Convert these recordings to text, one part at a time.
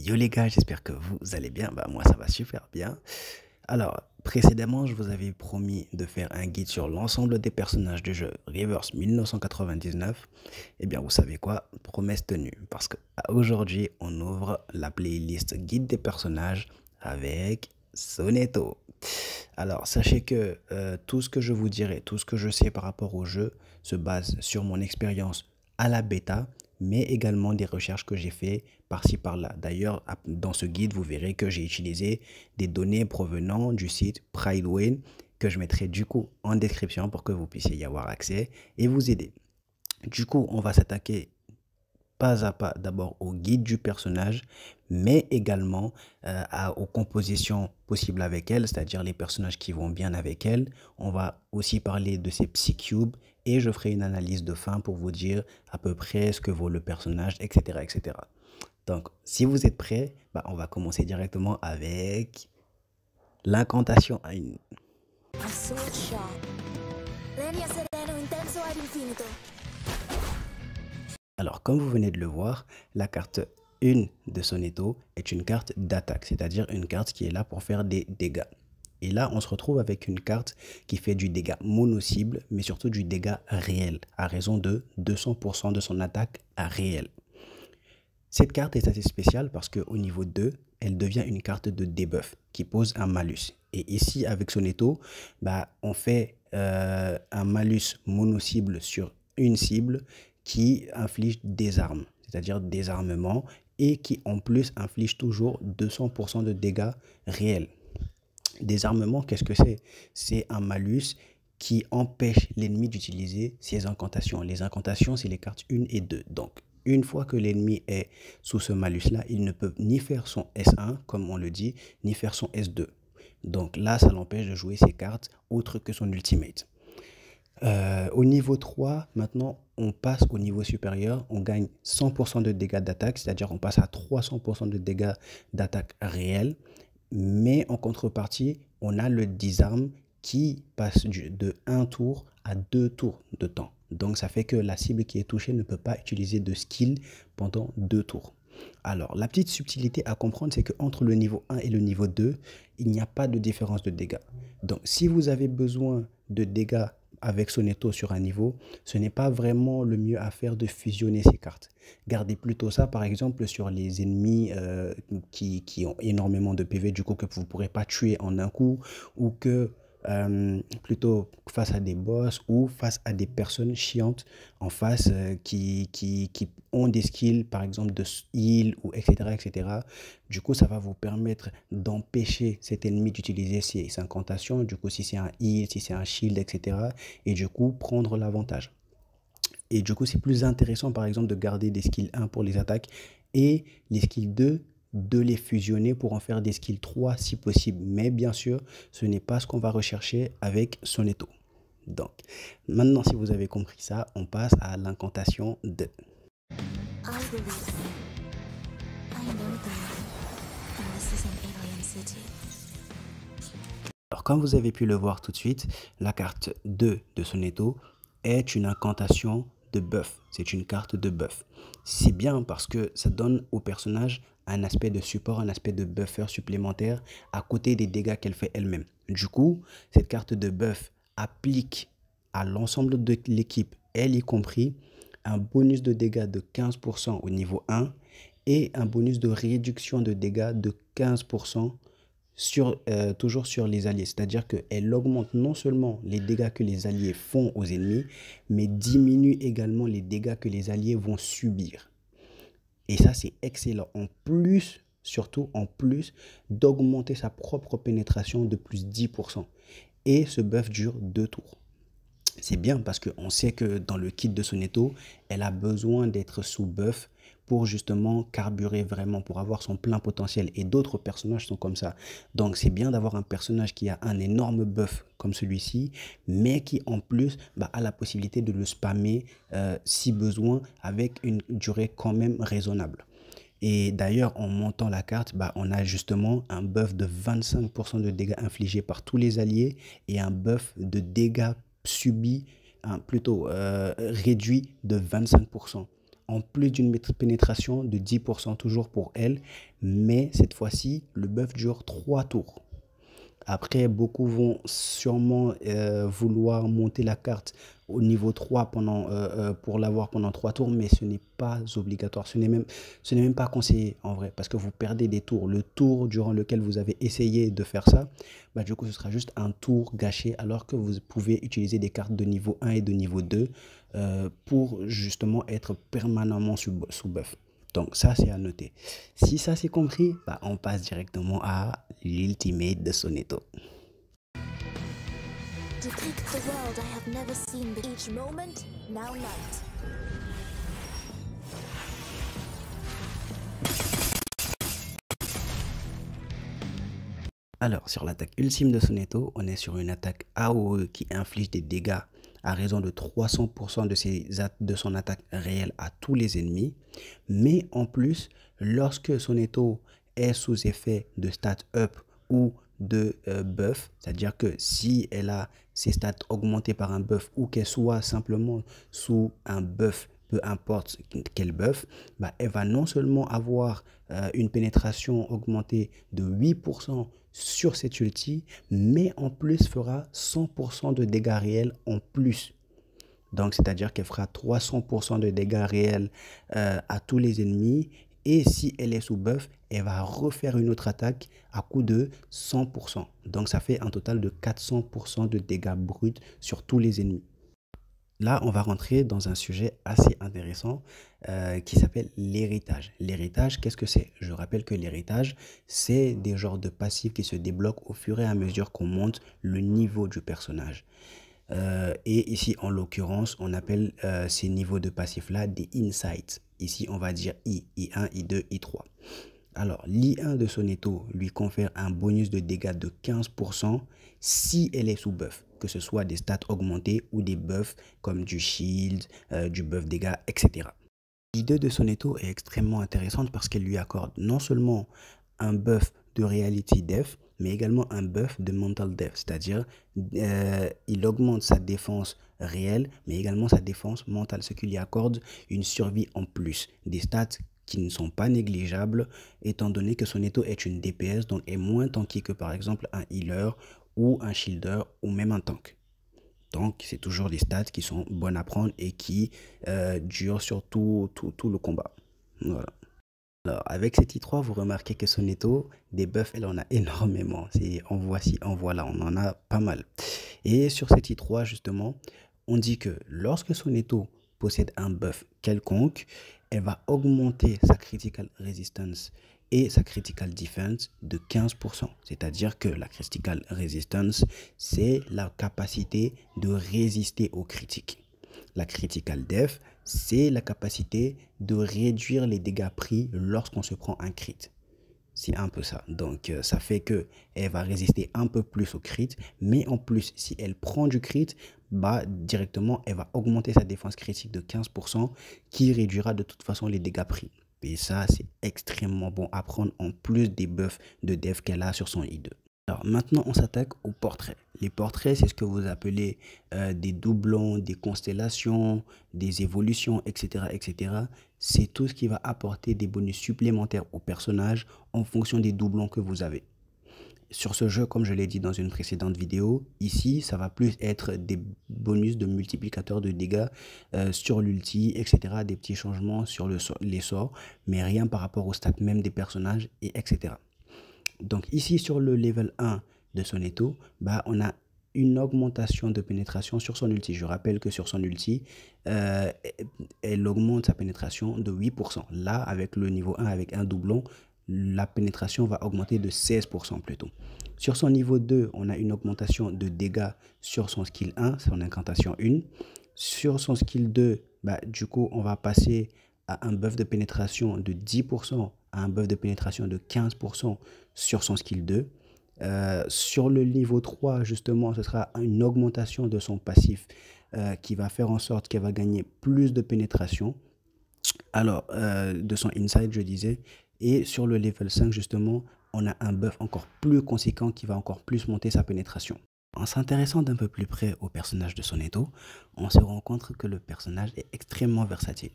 Yo les gars, j'espère que vous allez bien. Bah moi ça va super bien. Alors, précédemment, je vous avais promis de faire un guide sur l'ensemble des personnages du jeu Reverse 1999. Eh bien, vous savez quoi? Promesse tenue. Parce que aujourd'hui, on ouvre la playlist guide des personnages avec Sonetto. Alors, sachez que tout ce que je vous dirai, tout ce que je sais par rapport au jeu se base sur mon expérience à la bêta, mais également des recherches que j'ai fait par-ci par-là. D'ailleurs, dans ce guide, vous verrez que j'ai utilisé des données provenant du site Pridewin que je mettrai du coup en description pour que vous puissiez y avoir accès et vous aider. Du coup, on va s'attaquer pas à pas d'abord au guide du personnage, mais également aux compositions possibles avec elle, c'est-à-dire les personnages qui vont bien avec elle. On va aussi parler de ses psy-cubes et je ferai une analyse de fin pour vous dire à peu près ce que vaut le personnage, etc. etc. Donc, si vous êtes prêts, bah, on va commencer directement avec l'incantation à une. A sword shot. Lenia sereno intenso ad infinito. Alors, comme vous venez de le voir, la carte 1 de Sonetto est une carte d'attaque, c'est-à-dire une carte qui est là pour faire des dégâts. Et là, on se retrouve avec une carte qui fait du dégât mono-cible, mais surtout du dégât réel, à raison de 200% de son attaque réelle. Cette carte est assez spéciale parce qu'au niveau 2, elle devient une carte de debuff qui pose un malus. Et ici, avec Sonetto, bah, on fait un malus mono-cible sur une cible qui inflige des armes, c'est-à-dire désarmement, et qui en plus inflige toujours 200% de dégâts réels. Désarmement, qu'est-ce que c'est? C'est un malus qui empêche l'ennemi d'utiliser ses incantations. Les incantations, c'est les cartes 1 et 2. Donc, une fois que l'ennemi est sous ce malus-là, il ne peut ni faire son S1, comme on le dit, ni faire son S2. Donc là, ça l'empêche de jouer ses cartes autres que son ultimate. Au niveau 3, maintenant, on passe au niveau supérieur. On gagne 100% de dégâts d'attaque, c'est-à-dire on passe à 300% de dégâts d'attaque réels. Mais en contrepartie, on a le disarm qui passe de 1 tour à 2 tours de temps. Donc ça fait que la cible qui est touchée ne peut pas utiliser de skill pendant 2 tours. Alors, la petite subtilité à comprendre, c'est qu'entre le niveau 1 et le niveau 2, il n'y a pas de différence de dégâts. Donc, si vous avez besoin de dégâts avec Sonetto sur un niveau, ce n'est pas vraiment le mieux à faire de fusionner ces cartes. Gardez plutôt ça, par exemple, sur les ennemis qui ont énormément de PV, du coup, que vous ne pourrez pas tuer en un coup, ou que plutôt face à des boss ou face à des personnes chiantes en face qui ont des skills par exemple de heal ou etc etc. Du coup ça va vous permettre d'empêcher cet ennemi d'utiliser ses incantations, du coup si c'est un heal, si c'est un shield etc, et du coup prendre l'avantage. Et du coup c'est plus intéressant par exemple de garder des skills 1 pour les attaques et les skills 2 de les fusionner pour en faire des skills 3 si possible. Mais bien sûr, ce n'est pas ce qu'on va rechercher avec Sonetto. Donc, maintenant, si vous avez compris ça, on passe à l'incantation de. I believe. I know them. And this is an alien city. Alors, comme vous avez pu le voir tout de suite, la carte 2 de Sonetto est une incantation de buff. C'est une carte de buff. C'est bien parce que ça donne au personnage un aspect de support, un aspect de buffer supplémentaire à côté des dégâts qu'elle fait elle-même. Du coup, cette carte de buff applique à l'ensemble de l'équipe, elle y compris, un bonus de dégâts de 15% au niveau 1 et un bonus de réduction de dégâts de 15% toujours sur les alliés. C'est-à-dire qu'elle augmente non seulement les dégâts que les alliés font aux ennemis, mais diminue également les dégâts que les alliés vont subir. Et ça, c'est excellent. En plus, surtout en plus, d'augmenter sa propre pénétration de plus 10%. Et ce buff dure 2 tours. C'est bien parce qu'on sait que dans le kit de Sonetto, elle a besoin d'être sous buff pour justement carburer vraiment, pour avoir son plein potentiel. Et d'autres personnages sont comme ça. Donc c'est bien d'avoir un personnage qui a un énorme buff comme celui-ci, mais qui en plus a la possibilité de le spammer si besoin avec une durée quand même raisonnable. Et d'ailleurs, en montant la carte, on a justement un buff de 25% de dégâts infligés par tous les alliés et un buff de dégâts subis, plutôt réduit de 25%. en plus d'une pénétration de 10% toujours pour elle, mais cette fois-ci, le buff dure 3 tours. Après, beaucoup vont sûrement vouloir monter la carte au niveau 3 pour l'avoir pendant 3 tours, mais ce n'est pas obligatoire. Ce n'est même pas conseillé en vrai, parce que vous perdez des tours. Le tour durant lequel vous avez essayé de faire ça, bah, du coup, ce sera juste un tour gâché, alors que vous pouvez utiliser des cartes de niveau 1 et de niveau 2 pour justement être permanemment sous buff. Donc ça, c'est à noter. Si ça c'est compris, bah, on passe directement à l'ultimate de Sonetto. Depict the world I have never seen before. Each moment, now night. Alors, sur l'attaque ultime de Sonetto, on est sur une attaque AOE qui inflige des dégâts à raison de 300% de son attaque réelle à tous les ennemis. Mais en plus, lorsque Sonetto est sous effet de stat up ou de buff, c'est-à-dire que si elle a ses stats augmentées par un buff ou qu'elle soit simplement sous un buff, peu importe quel buff, bah, elle va non seulement avoir une pénétration augmentée de 8% sur cette ulti, mais en plus fera 100% de dégâts réels en plus. Donc, c'est-à-dire qu'elle fera 300% de dégâts réels à tous les ennemis. Et si elle est sous buff, elle va refaire une autre attaque à coup de 100%. Donc, ça fait un total de 400% de dégâts bruts sur tous les ennemis. Là, on va rentrer dans un sujet assez intéressant qui s'appelle l'héritage. L'héritage, qu'est-ce que c'est? Je rappelle que l'héritage, c'est des genres de passifs qui se débloquent au fur et à mesure qu'on monte le niveau du personnage. Et ici, en l'occurrence, on appelle ces niveaux de passifs-là des insights. Ici, on va dire I1, I2, I3. Alors, l'I1 de Sonetto lui confère un bonus de dégâts de 15% si elle est sous buff, que ce soit des stats augmentées ou des buffs comme du shield, du buff dégâts, etc. L'I2 de Sonetto est extrêmement intéressante parce qu'elle lui accorde non seulement un buff de reality def, mais également un buff de mental def, c'est-à-dire il augmente sa défense réelle, mais également sa défense mentale, ce qui lui accorde une survie en plus, des stats qui ne sont pas négligeables, étant donné que Sonetto est une DPS, donc est moins tanky que par exemple un healer ou un shielder ou même un tank. Donc c'est toujours des stats qui sont bonnes à prendre et qui durent sur tout le combat. Voilà. Alors, avec cet I3, vous remarquez que Sonetto, des buffs, elle en a énormément. C'est en voici, en voilà, on en a pas mal. Et sur cet I3, justement, on dit que lorsque Sonetto possède un buff quelconque, elle va augmenter sa critical resistance et sa critical defense de 15%. C'est-à-dire que la critical resistance, c'est la capacité de résister aux critiques. La critical def, c'est la capacité de réduire les dégâts pris lorsqu'on se prend un crit. C'est un peu ça. Donc, ça fait que elle va résister un peu plus au crit. Mais en plus, si elle prend du crit, bah, directement, elle va augmenter sa défense critique de 15% qui réduira de toute façon les dégâts pris. Et ça, c'est extrêmement bon à prendre en plus des buffs de def qu'elle a sur son I2. Alors maintenant, on s'attaque aux portraits. Les portraits, c'est ce que vous appelez des doublons, des constellations, des évolutions, etc., etc. C'est tout ce qui va apporter des bonus supplémentaires au personnage en fonction des doublons que vous avez. Sur ce jeu, comme je l'ai dit dans une précédente vidéo, ici, ça va plus être des bonus de multiplicateurs de dégâts sur l'ulti, etc. Des petits changements sur les sorts, mais rien par rapport au stats même des personnages, etc. Donc ici sur le level 1 de Sonetto, bah, on a une augmentation de pénétration sur son ulti. Je rappelle que sur son ulti, elle augmente sa pénétration de 8%. Là, avec le niveau 1, avec un doublon, la pénétration va augmenter de 16% plutôt. Sur son niveau 2, on a une augmentation de dégâts sur son skill 1, son incantation 1. Sur son skill 2, bah, du coup, on va passer à un buff de pénétration de 10%, à un buff de pénétration de 15% sur son skill 2. Sur le niveau 3, justement, ce sera une augmentation de son passif qui va faire en sorte qu'elle va gagner plus de pénétration. Alors, de son inside, je disais. Et sur le level 5, justement, on a un buff encore plus conséquent qui va encore plus monter sa pénétration. En s'intéressant d'un peu plus près au personnage de Soneto, on se rend compte que le personnage est extrêmement versatile.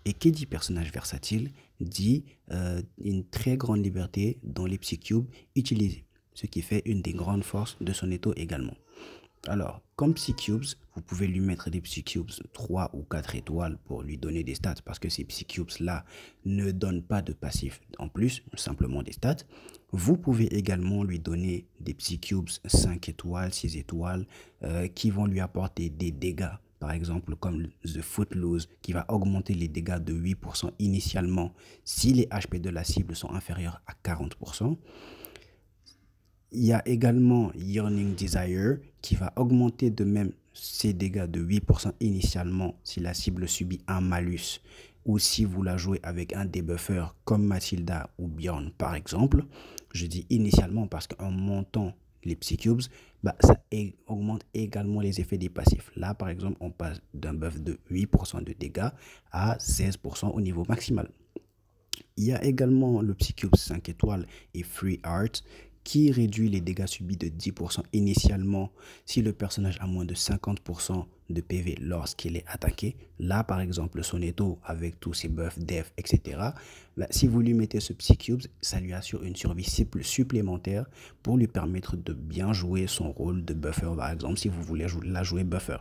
Et qui dit personnage versatile dit une très grande liberté dans les Psycubes utilisés, ce qui fait une des grandes forces de Soneto également. Alors, comme Psycubes, vous pouvez lui mettre des Psycubes 3 ou 4 étoiles pour lui donner des stats parce que ces Psycubes-là ne donnent pas de passif en plus, simplement des stats. Vous pouvez également lui donner des Psycubes 5 étoiles, 6 étoiles qui vont lui apporter des dégâts. Par exemple, comme The Footloose, qui va augmenter les dégâts de 8% initialement si les HP de la cible sont inférieurs à 40%. Il y a également Yearning Desire qui va augmenter de même ses dégâts de 8% initialement si la cible subit un malus ou si vous la jouez avec un débuffer comme Mathilda ou Bjorn par exemple. Je dis initialement parce qu'en montant les Psycubes, ça augmente également les effets des passifs. Là par exemple, on passe d'un buff de 8% de dégâts à 16% au niveau maximal. Il y a également le Psycube 5 étoiles et Free Art qui réduit les dégâts subis de 10% initialement si le personnage a moins de 50% de PV lorsqu'il est attaqué. Là, par exemple, Soneto, avec tous ses buffs, def, etc., si vous lui mettez ce Psycube, ça lui assure une survie supplémentaire pour lui permettre de bien jouer son rôle de buffer, par exemple, si vous voulez la jouer buffer.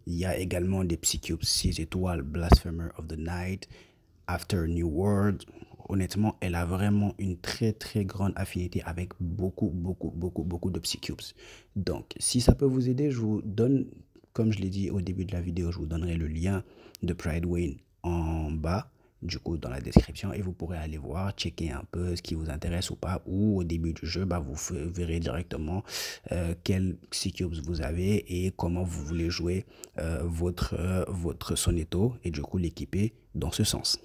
Il y a également des Psycubes 6 étoiles, Blasphemer of the Night, After New World. Honnêtement, elle a vraiment une très grande affinité avec beaucoup de Psycubes. Donc, si ça peut vous aider, je vous donne, comme je l'ai dit au début de la vidéo, je vous donnerai le lien de Pridewayne en bas, du coup dans la description, et vous pourrez aller voir, checker un peu ce qui vous intéresse ou pas, ou au début du jeu, vous verrez directement quels Psycubes vous avez et comment vous voulez jouer votre Soneto et du coup l'équiper dans ce sens.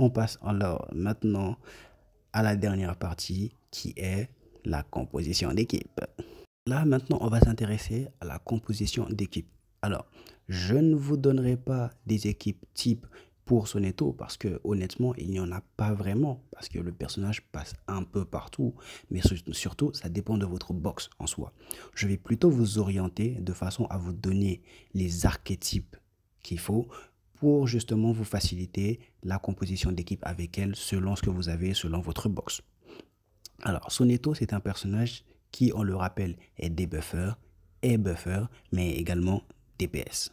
On passe alors maintenant à la dernière partie qui est la composition d'équipe. Là maintenant on va s'intéresser à la composition d'équipe. Alors je ne vous donnerai pas des équipes type pour Soneto parce que honnêtement il n'y en a pas vraiment parce que le personnage passe un peu partout, mais surtout ça dépend de votre box en soi. Je vais plutôt vous orienter de façon à vous donner les archétypes qu'il faut pour justement vous faciliter la composition d'équipe avec elle selon ce que vous avez, selon votre box. Alors, Soneto, c'est un personnage qui, on le rappelle, est débuffer, mais également DPS.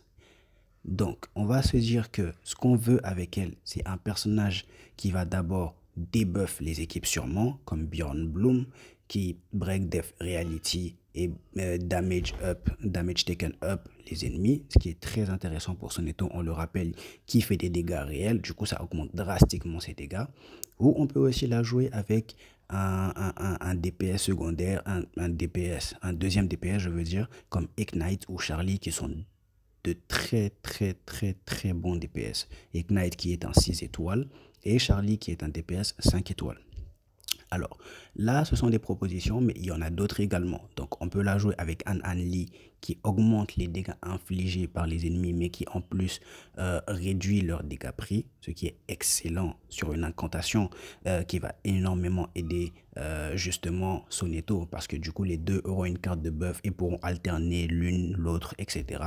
Donc, on va se dire que ce qu'on veut avec elle, c'est un personnage qui va d'abord débuff les équipes sûrement, comme Bjorn Bloom, qui break def reality et damage taken up les ennemis, ce qui est très intéressant pour Soneto, on le rappelle, qui fait des dégâts réels, du coup ça augmente drastiquement ses dégâts. Ou on peut aussi la jouer avec un DPS secondaire, un deuxième DPS je veux dire, comme Ignite ou Charlie qui sont de très bons DPS. Ignite qui est un 6 étoiles et Charlie qui est un DPS 5 étoiles. Alors là, ce sont des propositions, mais il y en a d'autres également. Donc on peut la jouer avec An Lee qui augmente les dégâts infligés par les ennemis, mais qui en plus réduit leurs dégâts pris, ce qui est excellent sur une incantation qui va énormément aider justement Soneto, parce que du coup les deux auront une carte de buff et pourront alterner l'une, l'autre, etc.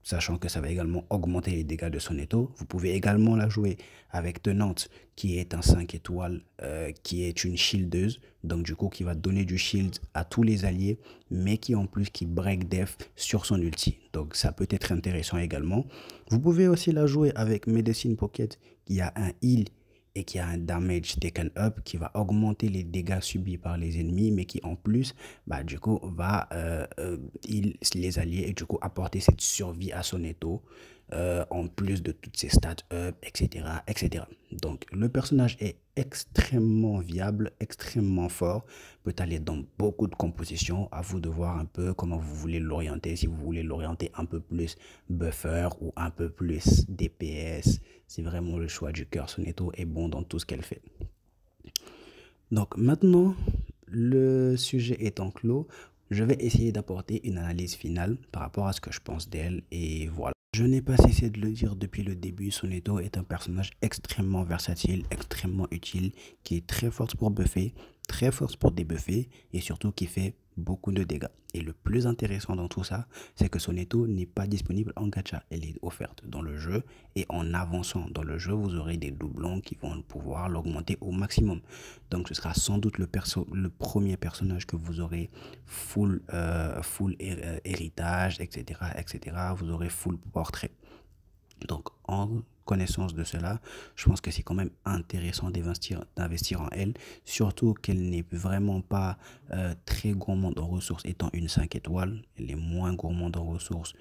Sachant que ça va également augmenter les dégâts de Soneto. Vous pouvez également la jouer avec Tenante, qui est un 5 étoiles, qui est une shieldeuse, donc du coup qui va donner du shield à tous les alliés, mais qui en plus qui break def sur son ulti. Donc ça peut être intéressant également. Vous pouvez aussi la jouer avec Medicine Pocket, qui a un heal et qui a un damage taken up qui va augmenter les dégâts subis par les ennemis, mais qui en plus du coup va heal les alliés et du coup apporter cette survie à Soneto en plus de toutes ses stats up, etc. Donc le personnage est extrêmement viable, extrêmement fort, peut aller dans beaucoup de compositions. À vous de voir un peu comment vous voulez l'orienter, si vous voulez l'orienter un peu plus buffer ou un peu plus DPS. C'est vraiment le choix du cœur. Soneto est bon dans tout ce qu'elle fait. Donc maintenant, le sujet étant clos, je vais essayer d'apporter une analyse finale par rapport à ce que je pense d'elle et voilà. Je n'ai pas cessé de le dire depuis le début, Soneto est un personnage extrêmement versatile, extrêmement utile, qui est très forte pour buffer, très forte pour débuffer et surtout qui fait beaucoup de dégâts. Et le plus intéressant dans tout ça, c'est que Soneto n'est pas disponible en gacha. Elle est offerte dans le jeu et en avançant dans le jeu, vous aurez des doublons qui vont pouvoir l'augmenter au maximum. Donc ce sera sans doute le premier personnage que vous aurez full héritage, etc., etc. Vous aurez full portrait. Donc, en connaissance de cela, je pense que c'est quand même intéressant d'investir en elle, surtout qu'elle n'est vraiment pas très gourmande en ressources, étant une 5 étoiles. Elle est moins gourmande en ressources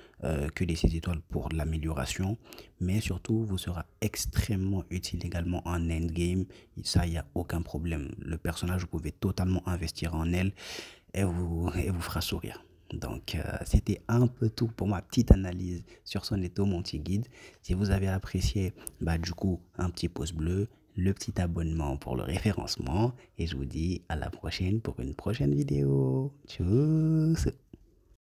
que les 6 étoiles pour l'amélioration, mais surtout, vous sera extrêmement utile également en endgame. Et ça, il n'y a aucun problème. Le personnage, vous pouvez totalement investir en elle et vous fera sourire. Donc, c'était un peu tout pour ma petite analyse sur Soneto, mon petit guide. Si vous avez apprécié, bah, du coup, un petit pouce bleu, le petit abonnement pour le référencement. Et je vous dis à la prochaine pour une prochaine vidéo. Tchuss!